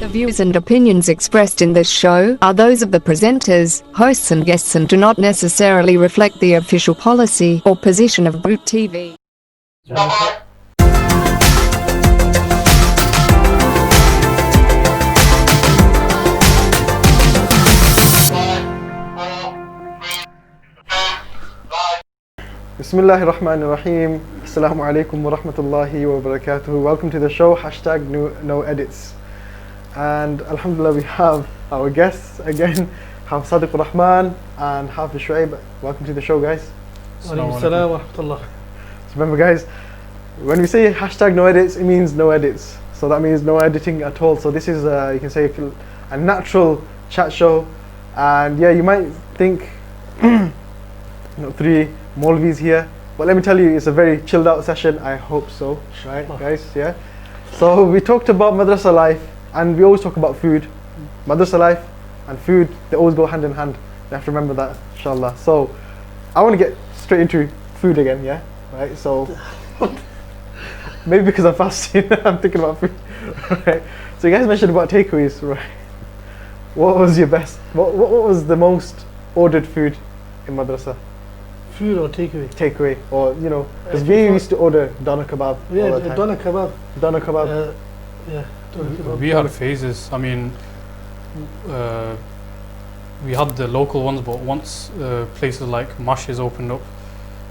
The views and opinions expressed in this show are those of the presenters, hosts and guests and do not necessarily reflect the official policy or position of vouktv. Bismillahir Rahmanir Rahim. Assalamu alaikum wa rahmatullahi wa barakatuh. Welcome to the show, hashtag no edits. And Alhamdulillah, we have our guests again, have Sadik Rehman and have Shuaib. Welcome to the show, guys. Assalamu alaikum wa rahmatullah. So remember, guys, when we say hashtag no edits, it means no edits. So that means no editing at all. So this is, you can say, a natural chat show. And yeah, you might think, three Molvis here, but let me tell you, it's a very chilled out session. I hope so, right, guys? Yeah. So we talked about madrasa life, and we always talk about food. Madrasa life and food, they always go hand in hand. You have to remember that, inshallah. So I want to get straight into food again, yeah, right? So maybe because I'm fasting, I'm thinking about food, right? So you guys mentioned about takeaways, right? What was your best? What was the most ordered food in madrasa? Food or takeaway? Takeaway, or because we used to order doner kebab. Yeah, all the time. doner kebab. Doner kebab. Yeah, doner kebab. We had phases. I mean, we had the local ones, but once places like Mashes opened up,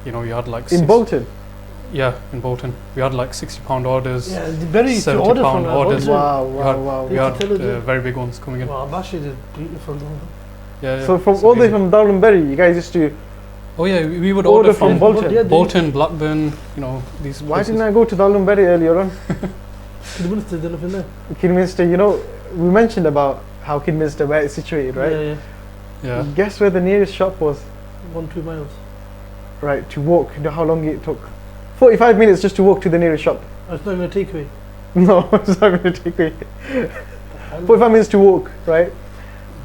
you had like in Bolton. Yeah, in Bolton, we had like £60 orders. Yeah, the very to £70 order from orders. Wow. We had very big ones coming in. Wow, Mashes is beautiful. Yeah. So from all the way from Darwin-Berry, you guys used to. Oh yeah, we would order order from Bolton. Yeah, Bolton, Blackburn, these Why places. didn't I go to Darwin-Berry earlier on? Kidminster, we mentioned about how Kidminster, where it's situated, right? Yeah. Guess where the nearest shop was? 1-2 miles. Right, to walk. You know how long it took? 45 minutes just to walk to the nearest shop. Oh, it's not even a takeaway. No, it's not even a takeaway. 45 minutes to walk, right?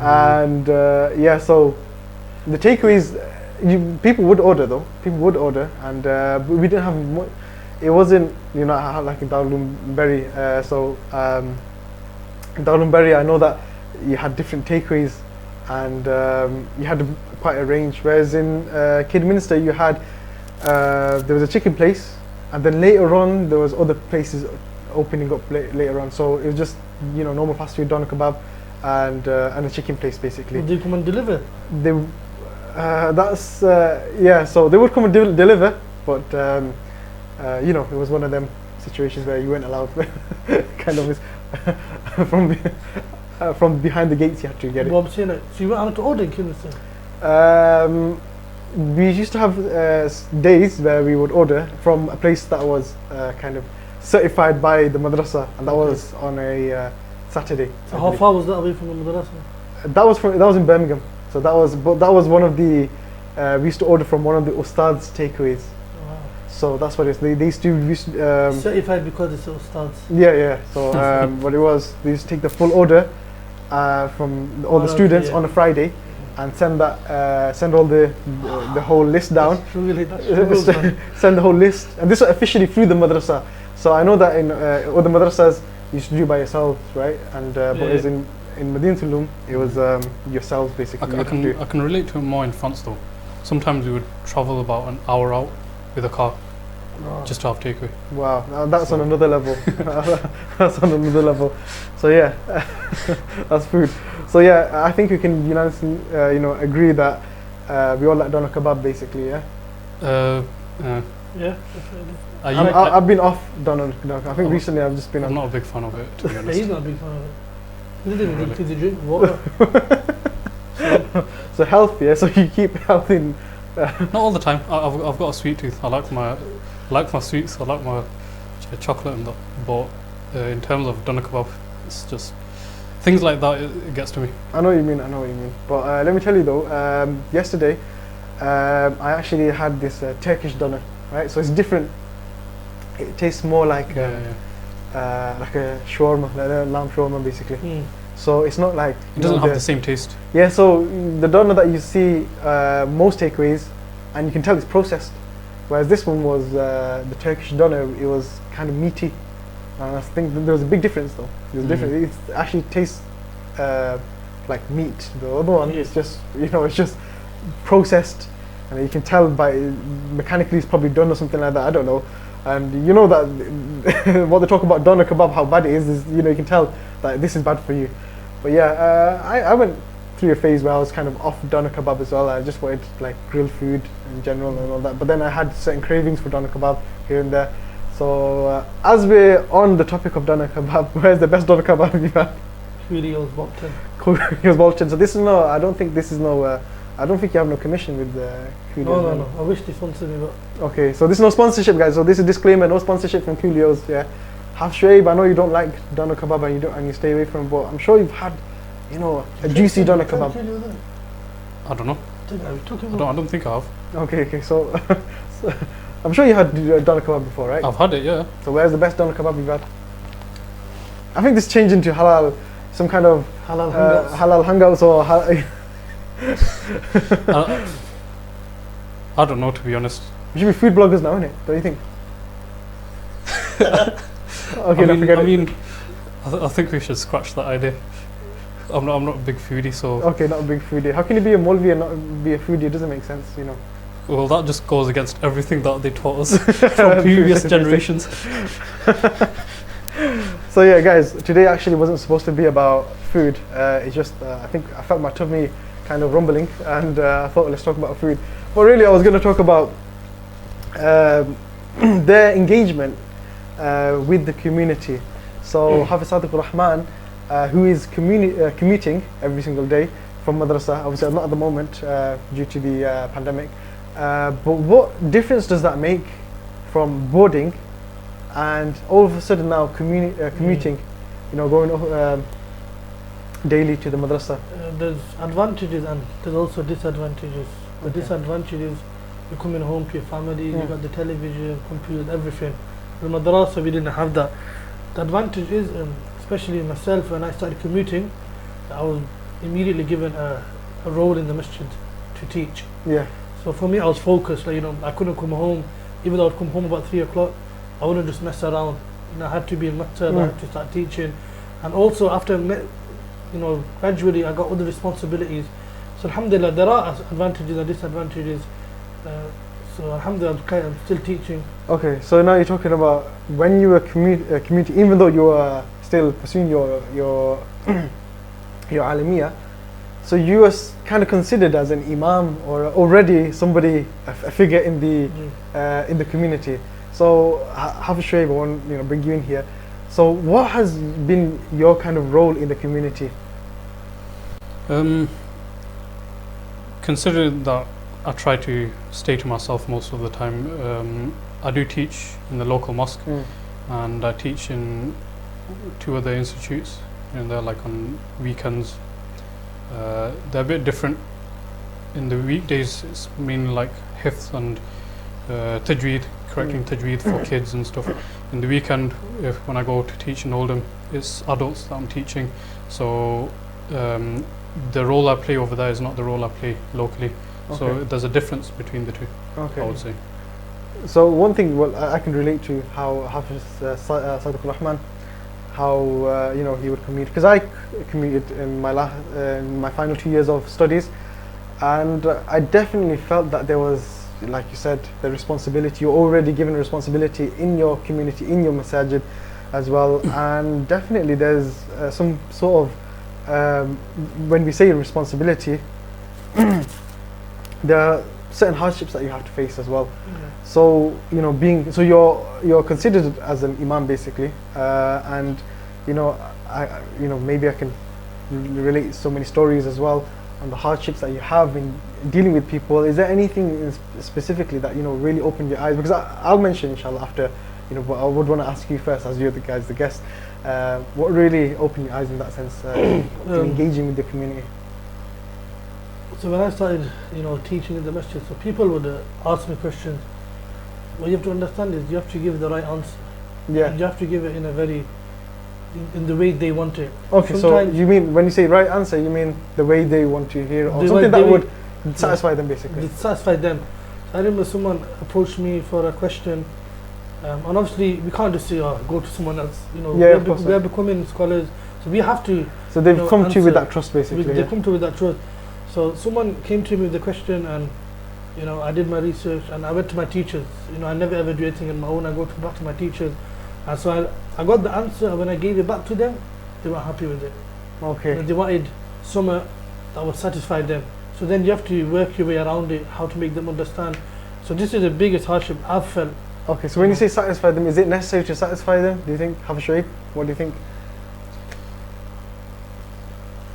And so the takeaways, people would order though. People would order, and we didn't have. It wasn't like in Darwin-Berry. In Darwin-Berry, I know that you had different takeaways, and you had quite a range. Whereas in Kidminster, you had there was a chicken place, and then later on there was other places opening up later on. So it was just normal fast food, doner kebab, and a chicken place basically. Would they come and deliver? They so they would come and deliver, but it was one of them situations where you weren't allowed kind of from behind the gates you had to get it. Well, I'm saying so you weren't allowed to order in Kidminster? We used to have days where we would order from a place that was kind of certified by the madrasa, and that was on a Saturday. So how far was that away from the madrasa? That was in Birmingham. So that was one of the we used to order from one of the ustads takeaways. Wow. So that's what it is. They used to certified because it's ustads. Yeah. So what it was, they used to take the full order from all the students on a Friday, and send all the whole list down. Send the whole list, and this was officially through the madrasa. So I know that in all the madrasas you used to do by yourselves, right? And but as in Madinatul Uloom, it was yourselves basically. I can relate to it more in France though. Sometimes we would travel about an hour out with a car just to have takeaway. Wow, now that's on another level. That's on another level. So yeah, that's food. So yeah, I think we can unanimously agree that we all like doner kebab basically. Yeah. Yeah, definitely. I've been off doner kebab. I think recently I've just been. I'm not a big fan of it, to be honest. He's not a big fan of it. He didn't even need to drink water. So health, yeah. So you keep healthy. Not all the time. I've got a sweet tooth. I like my sweets. I like my chocolate and that. But in terms of doner kebab, it's just things like that. It gets to me. I know what you mean. But let me tell you though. Yesterday, I actually had this Turkish doner. Right. So it's different. It tastes more like. Like a shawarma, like a lamb shawarma basically. So it's not like it doesn't have the same taste. Yeah, so the doner that you see most takeaways, and you can tell it's processed, whereas this one was the Turkish doner. It was kind of meaty, And I think that there was a big difference though. There's a difference. It actually tastes like meat. The other one is just, it's just processed, and you can tell by mechanically it's probably done or something like that. I don't know. And you know that what they talk about doner kebab, how bad it is you can tell that this is bad for you. But yeah, I went through a phase where I was kind of off doner kebab as well. I just wanted like grilled food in general and all that. But then I had certain cravings for doner kebab here and there. So as we're on the topic of doner kebab, where's the best doner kebab you've had? Videos, Bolton. Kulios Bolton. So this is no, I don't think you have no commission with Kulios. No. I wish they sponsored me, but Okay, so this is no sponsorship, guys. So this is a disclaimer, no sponsorship from Kulios. Yeah, have Shuaib. I know you don't like doner kebab and you stay away from, but I'm sure you've had, a juicy doner kebab. I don't know. I don't think I have. Okay. So, I'm sure you had doner kebab before, right? I've had it, yeah. So where's the best doner kebab you've had? I think this changed into halal, some kind of halal hangouts or I don't know, to be honest. We should be food bloggers now, innit? Don't you think? Okay, I think we should scratch that idea. I'm not a big foodie, so. Okay, not a big foodie. How can you be a Molvi and not be a foodie? It doesn't make sense, Well, that just goes against everything that they taught us from previous generations. So yeah, guys, today actually wasn't supposed to be about food. It's just I think I felt my tummy kind of rumbling, and I thought let's talk about food. But really, I was going to talk about their engagement with the community. So Hafiz Sadik Rehman, who is commuting every single day from madrasa, obviously not at the moment due to the pandemic. But what difference does that make from boarding and all of a sudden now commuting, going daily to the madrasa? There's advantages and there's also disadvantages. The disadvantages, you're coming home to your family, you got the television, computer, everything. The madrasa, we didn't have that. The advantage is, especially myself, when I started commuting, I was immediately given a role in the masjid to teach. Yeah. So for me, I was focused. I couldn't come home, even though I'd come home about 3 o'clock. I wouldn't just mess around. I had to be in masjid. I had to start teaching, and also after gradually I got other responsibilities. So alhamdulillah, there are advantages and disadvantages. So alhamdulillah, I'm still teaching. Okay, so now you're talking about when you were commuting, even though you were still pursuing your alamiya, so you were kind of considered as an imam or already somebody, a figure in the community. So Hafiz Shuaib, I want bring you in here. So what has been your kind of role in the community? Considering that I try to stay to myself most of the time, I do teach in the local mosque, and I teach in 2 other institutes, and they're like on weekends. They're a bit different. In the weekdays, it's mainly like hifz and tajweed, correcting tajweed for kids and stuff. In the weekend, when I go to teach in Oldham, it's adults that I'm teaching. So the role I play over there is not the role I play locally. Okay. So there's a difference between the two, I would say. So one thing, I can relate to how Hafiz Sadik Rehman, how he would commute, because I commuted in my final 2 years of studies, and I definitely felt that there was, like you said, the responsibility. You're already given a responsibility in your community, in your masajid as well, and definitely there's some sort of when we say responsibility, there are certain hardships that you have to face as well. So you're considered as an imam basically, and maybe I can relate so many stories as well on the hardships that you have in dealing with people. Is there anything specifically that really opened your eyes? Because I'll mention inshallah after, but I would want to ask you first, as you're the guest. What really opened your eyes in that sense, in engaging with the community? So when I started, teaching in the masjid, so people would ask me questions. What you have to understand is you have to give the right answer. Yeah. And you have to give it in the way they want it. Okay, sometimes so you mean when you say right answer, you mean the way they want to hear, or something that would satisfy them basically? Satisfy them. I remember someone approached me for a question, And obviously we can't just say, go to someone else. You know, Yeah, of course, we're becoming scholars, so we have to. So they've you know, come to you with answer. that trust, basically. They come to with that trust. So someone came to me with the question, and you know, I did my research, and I went to my teachers. You know, I never ever do anything on my own. I go back to my teachers, and so I got the answer. And when I gave it back to them, they weren't happy with it. Okay. And they wanted something that would satisfy them. So then you have to work your way around it, how to make them understand. So this is the biggest hardship I've felt. Okay, so when you say satisfy them, is it necessary to satisfy them? Do you think? Have a Shuaib? What do you think?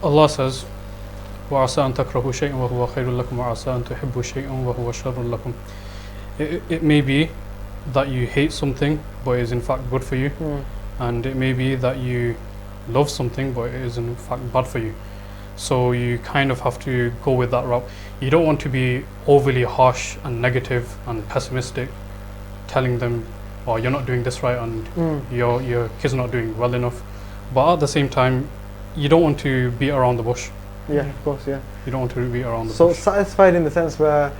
Allah says, وَعَسَىٰ أَن تَكْرَهُوا شَيْئًا وَهُوَ خَيْرٌ لَكُمْ وَعَسَىٰ أَن تُحِبُّوا شَيْئًا وَهُوَ شَرٌ لَكُمْ. It may be that you hate something, but it is in fact good for you. And it may be that you love something, but it is in fact bad for you. So you kind of have to go with that route. You don't want to be overly harsh and negative and pessimistic, telling them, oh, you're not doing this right, and your kid's not doing well enough. But at the same time, you don't want to beat around the bush. Yeah, of course, yeah. You don't want to beat around the So bush. satisfied in the sense where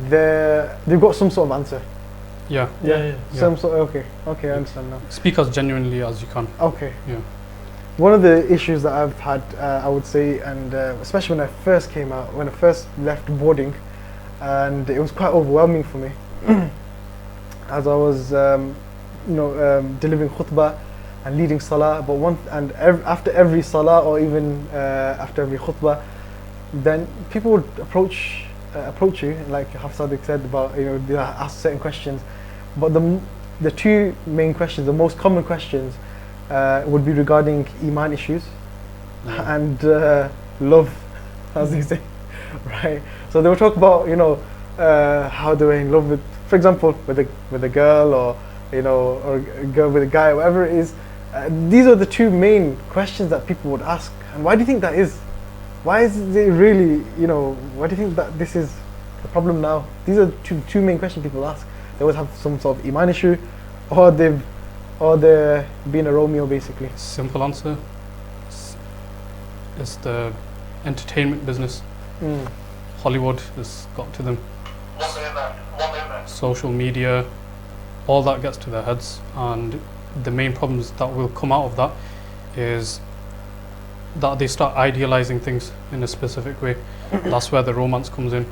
they've got some sort of answer. Yeah. Yeah. Some sort. Okay, I understand now. Speak as genuinely as you can. Okay. Yeah. One of the issues that I've had, I would say, and especially when I first came out, when I first left boarding, and it was quite overwhelming for me, as I was, delivering khutbah and leading salah. But after every salah, or even after every khutbah, then people would approach you, like Sadik said about, they ask certain questions. But the two main questions, the most common questions, would be regarding iman issues and love, as they say, right? So they will talk about, how they were in love with, for example, with a girl, or or a girl with a guy, whatever it is. These are the two main questions that people would ask. And why do you think that is? Why is it really, why do you think that this is the problem now? These are two main questions people ask. They always have some sort of iman issue, or they're being a Romeo, basically. Simple answer. It's the entertainment business. Hollywood has got to them. Social media, all that gets to their heads, and the main problems that will come out of that is that they start idealizing things in a specific way. That's where the romance comes in.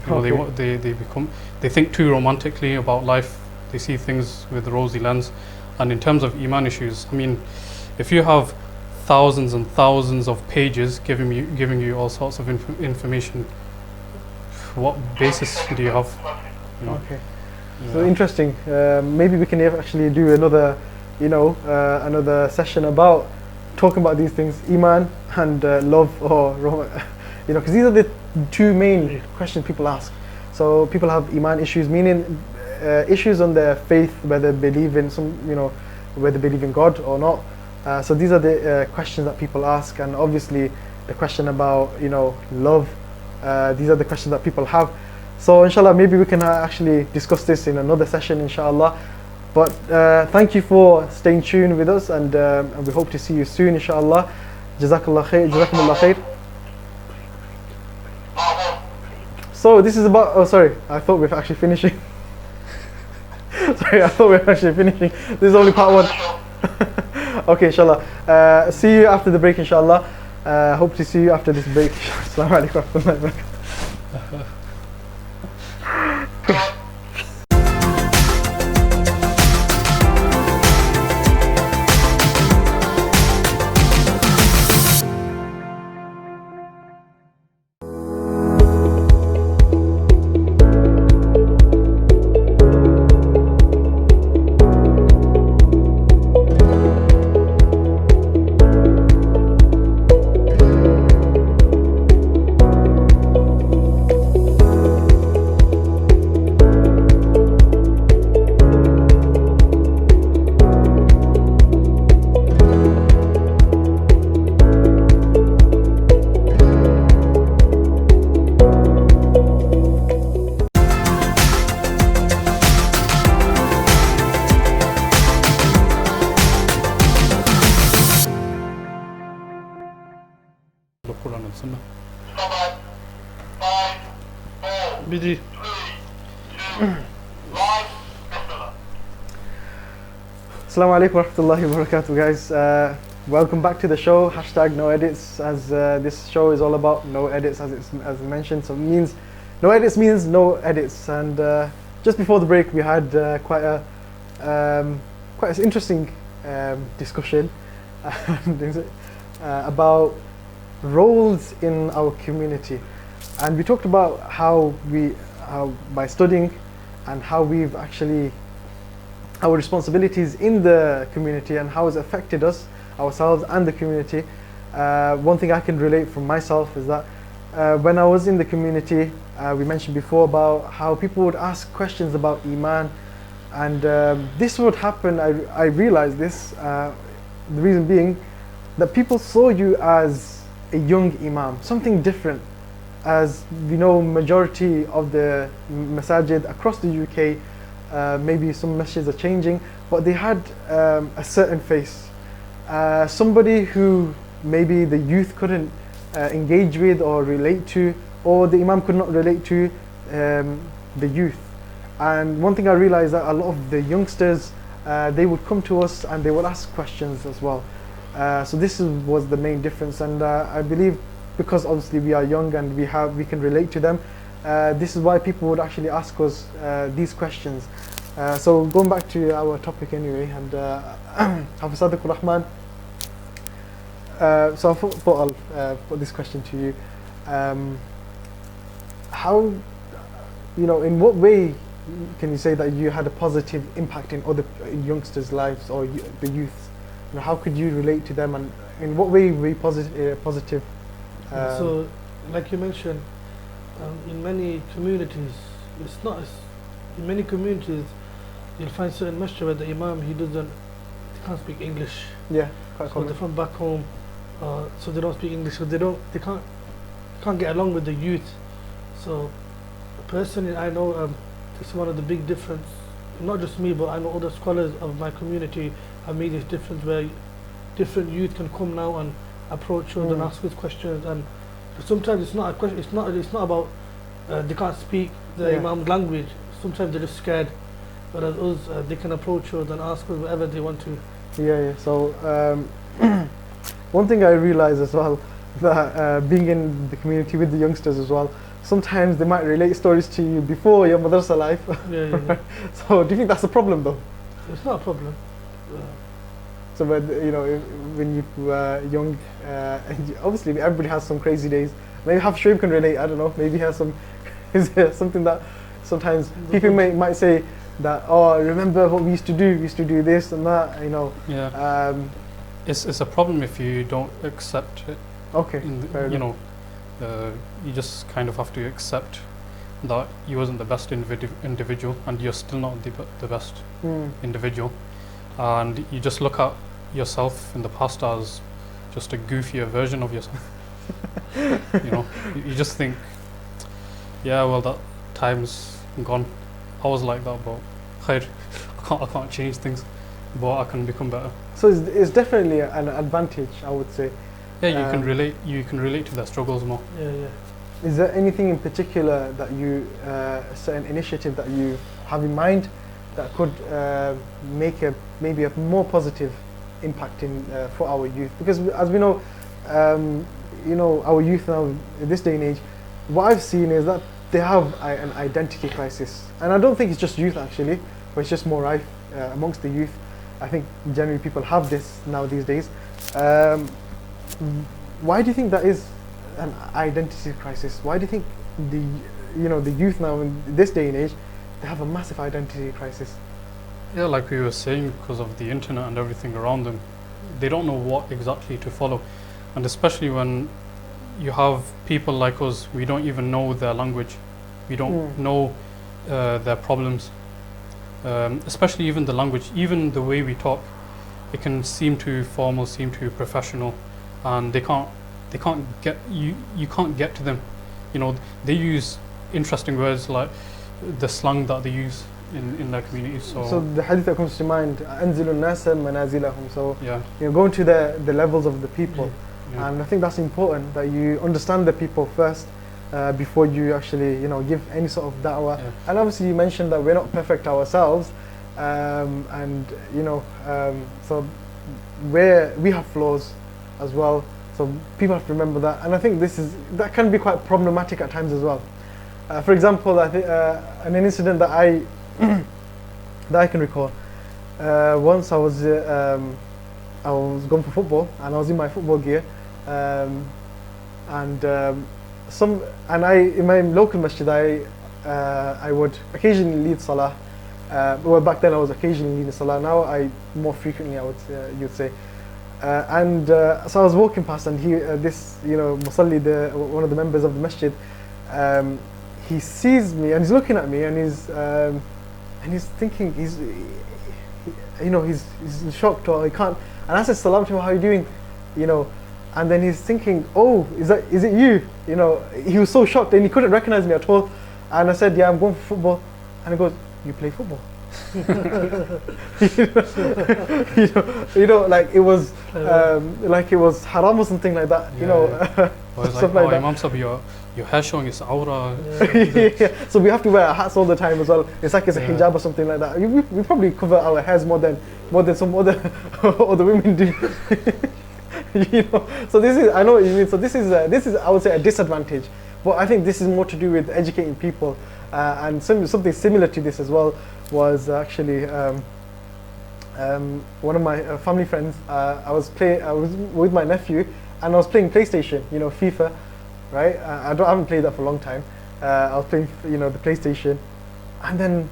They think too romantically about life. They see things with a rosy lens. And in terms of iman issues, I mean, if you have thousands and thousands of pages giving you all sorts of information, what basis do you have? Okay. So interesting. Maybe we can actually do another, another session about talking about these things, iman and love, or because these are the two main questions people ask. So people have iman issues, meaning issues on their faith, whether they believe in whether they believe in God or not. So these are the questions that people ask, and obviously the question about love. These are the questions that people have. So inshallah, maybe we can actually discuss this in another session, inshallah. But thank you for staying tuned with us, and we hope to see you soon, inshallah. Jazakallah khair, jazakumullah khair. So this is about, oh sorry, I thought we were actually finishing. Sorry, I thought we were actually finishing. This is only part one. Okay, inshallah. See you after the break, inshallah. Hope to see you after this break. Assalamu alaikum wa rahmatullahi wa barakatuh. Assalamu alaikum wa rahmatullahi wa barakatuh, guys. Welcome back to the show. Hashtag no edits, as this show is all about no edits, as mentioned. So it means no edits means no edits. And just before the break, we had quite an interesting discussion about roles in our community, and we talked about how by studying and how we've actually our responsibilities in the community and how it's affected us, ourselves and the community. One thing I can relate from myself is that when I was in the community, we mentioned before about how people would ask questions about Iman, and this would happen. I realized this, the reason being that people saw you as a young Imam, something different. As we know, majority of the masajid across the UK, maybe some masjids are changing, but they had a certain face. Somebody who maybe the youth couldn't engage with or relate to, or the Imam could not relate to the youth. And one thing I realized that a lot of the youngsters, they would come to us and they would ask questions as well. So this was the main difference, and I believe because obviously we are young and we can relate to them, this is why people would actually ask us these questions. So going back to our topic anyway, and Hafiz Sadik Rehman, so I thought I'll put this question to you. How, in what way can you say that you had a positive impact in other youngsters' lives or the youth? How could you relate to them, and in what way were you positive? So, like you mentioned, in many communities, in many communities, you'll find certain masjid where the Imam, he can't speak English. Yeah, quite so common. they're from back home, so they don't speak English, so they can't get along with the youth. So personally, I know it's one of the big difference. Not just me, but I know other scholars of my community have made this difference where different youth can come now and approach us and ask us questions. And sometimes it's not a question. It's not about they can't speak the Imam's language. Sometimes they're just scared. Whereas us, they can approach us and ask us whatever they want to. Yeah. So one thing I realize as well, that being in the community with the youngsters as well, sometimes they might relate stories to you before your madrasa life. Yeah. So do you think that's a problem though? It's not a problem. So when you were young, and obviously everybody has some crazy days. Maybe Shuaib can relate. I don't know. Maybe he has some. Is there something that sometimes people might say that, oh, remember what we used to do? We used to do this and that. Yeah. It's a problem if you don't accept it. Okay. You just kind of have to accept that you wasn't the best individual, and you're still not the best individual, and you just look at yourself in the past as just a goofier version of yourself. You just think, yeah, well, that time's gone. I was like that, but I can't change things, but I can become better. So it's definitely an advantage, I would say. Yeah, you can relate to their struggles more. Yeah. Is there anything in particular that a certain initiative that you have in mind that could make maybe a more positive impact for our youth? Because as we know, our youth now in this day and age, what I've seen is that they have an identity crisis, and I don't think it's just youth actually, but it's just more rife amongst the youth. I think generally people have this now these days. Why do you think that is an identity crisis? Why do you think the youth now in this day and age, they have a massive identity crisis? Yeah, like we were saying, because of the internet and everything around them, they don't know what exactly to follow, and especially when you have people like us, we don't even know their language, we don't know their problems, especially even the language, even the way we talk, it can seem too formal, seem too professional, and they can't get you can't get to them. They use interesting words like the slang that they use in their community. So the hadith that comes to mind, أنزلوا الناس منازلهم. So yeah, going to the levels of the people. Yeah. And I think that's important, that you understand the people first before you actually give any sort of da'wah. Yeah. And obviously you mentioned that we're not perfect ourselves, and so where we have flaws as well. So people have to remember that, and I think that can be quite problematic at times as well. For example, I think an incident that I that I can recall. Once I was going for football, and I was in my football gear, in my local masjid I would occasionally lead salah. Well, back then I was occasionally leading salah. Now I more frequently, you'd say. So I was walking past, and this musalli, one of the members of the masjid, he sees me and he's looking at me, and he's thinking, he's shocked, or he can't. And I said, "Salam to him, how are you doing?" And then he's thinking, "Oh, is it you?" He was so shocked and he couldn't recognize me at all. And I said, "Yeah, I'm going for football." And he goes, "You play football?" Like it was haram or something like that. Or it's stuff like, like that. Imam Sab, your hair showing is aura. Yeah. So we have to wear hats all the time as well. It's like it's a hijab or something like that. We probably cover our hairs more than some other women do. So this is, I know what you mean. So this is I would say a disadvantage. But I think this is more to do with educating people. And something similar to this as well was actually one of my family friends. I was with my nephew, and I was playing PlayStation, FIFA, right? I haven't played that for a long time. I was playing, the PlayStation, and then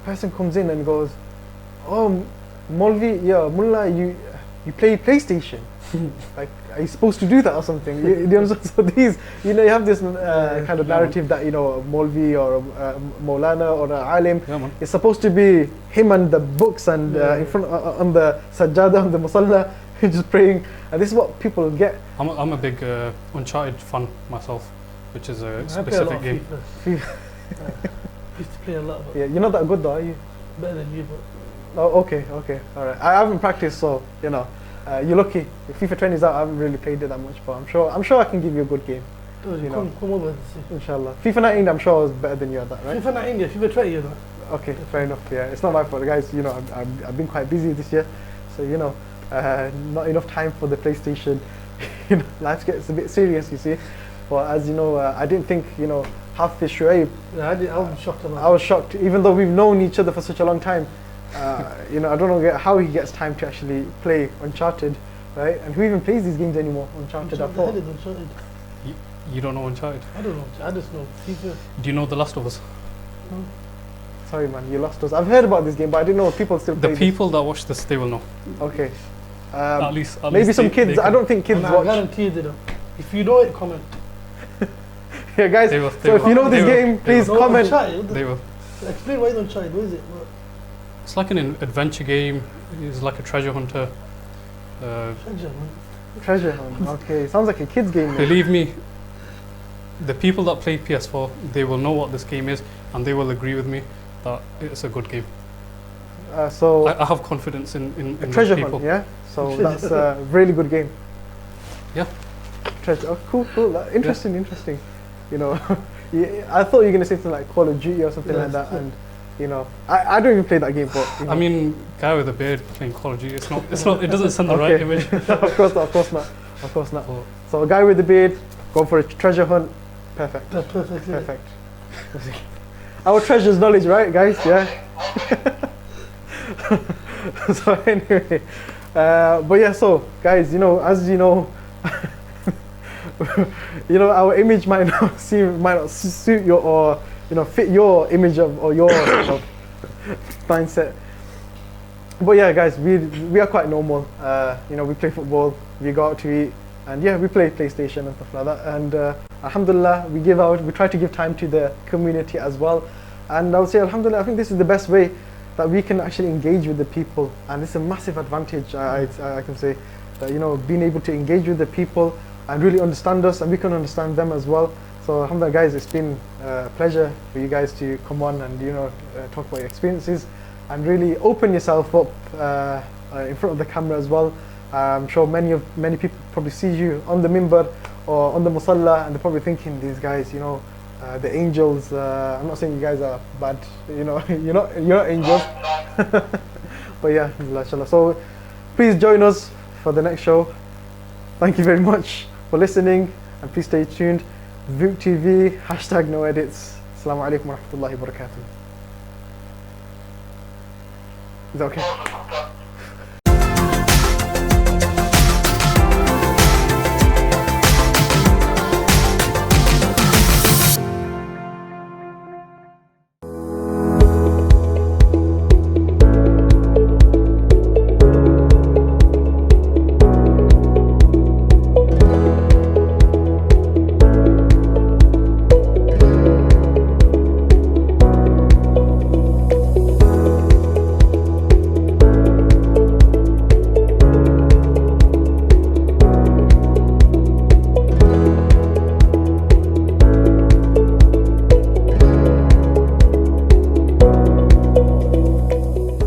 a person comes in and goes, "Oh, Molvi, yeah, Mullah, you play PlayStation." Like, are you supposed to do that or something? You understand? So these, you have this kind of narrative that Molvi or Maulana or Alim is supposed to be him and the books and in front on the sajjada, on the musalla, just praying. And this is what people get. I'm a big Uncharted fan myself, which is a I play a lot specific of game. FIFA. Used to play a lot. But Yeah, you're not that good though, are you? better than you, but Oh, okay, all right. I haven't practiced, so you're lucky. If FIFA 20 is out, I haven't really played it that much, but I'm sure I can give you a good game, come over and see. inshallah. FIFA 19, I'm sure I was better than you at that, right? FIFA 19, yeah, FIFA 20, Okay, fair enough. Yeah, it's not my fault, guys. I've been quite busy this year, so not enough time for the PlayStation. Life gets a bit serious, you see. But as you know, I didn't think half the Shuaib. Yeah, I was shocked about I was shocked, even though we've known each other for such a long time. I don't know how he gets time to actually play Uncharted, right? And who even plays these games anymore? Uncharted, I thought. Uncharted. You don't know Uncharted? I don't know. I just know FIFA. Do you know The Last of Us? Sorry, man, you lost us. I've heard about this game, but I didn't know people still play The people that watch this, they will know. this. Okay. At least Maybe some they kids. I can- don't think kids I watch. guarantee they don't. If you know it, comment. Yeah, guys. They will- So they if will- you know they this will- game, they please No, comment. Uncharted. They will. Explain why it's Uncharted. What is it? It's like an adventure game. It's like a treasure hunter. Treasure, man. Treasure hunt. Okay, sounds like a kids game. man. Believe me, the people that play PS4, they will know what this game is, and they will agree with me that it's a good game. So I have confidence in a those treasure people. hunt, yeah. So that's a really good game. Yeah. Treasure. Oh, cool. Interesting. Yeah, I thought you were gonna say something like Call of Duty or something like that, and I don't even play that game, but I mean, guy with a beard playing Call of Duty. It's not. It doesn't send the right Okay. image. of course not. But So a guy with a beard, go for a treasure hunt. Perfect. That's perfect. Yeah. Perfect. Our treasure's knowledge, right, guys? Yeah. So anyway, but yeah. So guys, as you know, our image might not suit your or fit your image or your mindset. But yeah, guys, we are quite normal. We play football, we go out to eat, and yeah, we play PlayStation and stuff like that. And alhamdulillah, we try to give time to the community as well. And I would say, alhamdulillah, I think this is the best way that we can actually engage with the people, and it's a massive advantage. I can say that being able to engage with the people and really understand us, and we can understand them as well. So alhamdulillah, guys, it's been a pleasure for you guys to come on and talk about your experiences and really open yourself up in front of the camera as well. I'm sure many people probably see you on the minbar or on the musalla, and they're probably thinking, these guys, the angels. I'm not saying you guys are bad. You know, you're not angels. But yeah, inshallah. So please join us for the next show. Thank you very much for listening, and please stay tuned. VoUK TV, #noedits. Assalamu alaikum wa rahmatullahi wa barakatuh. Is that okay?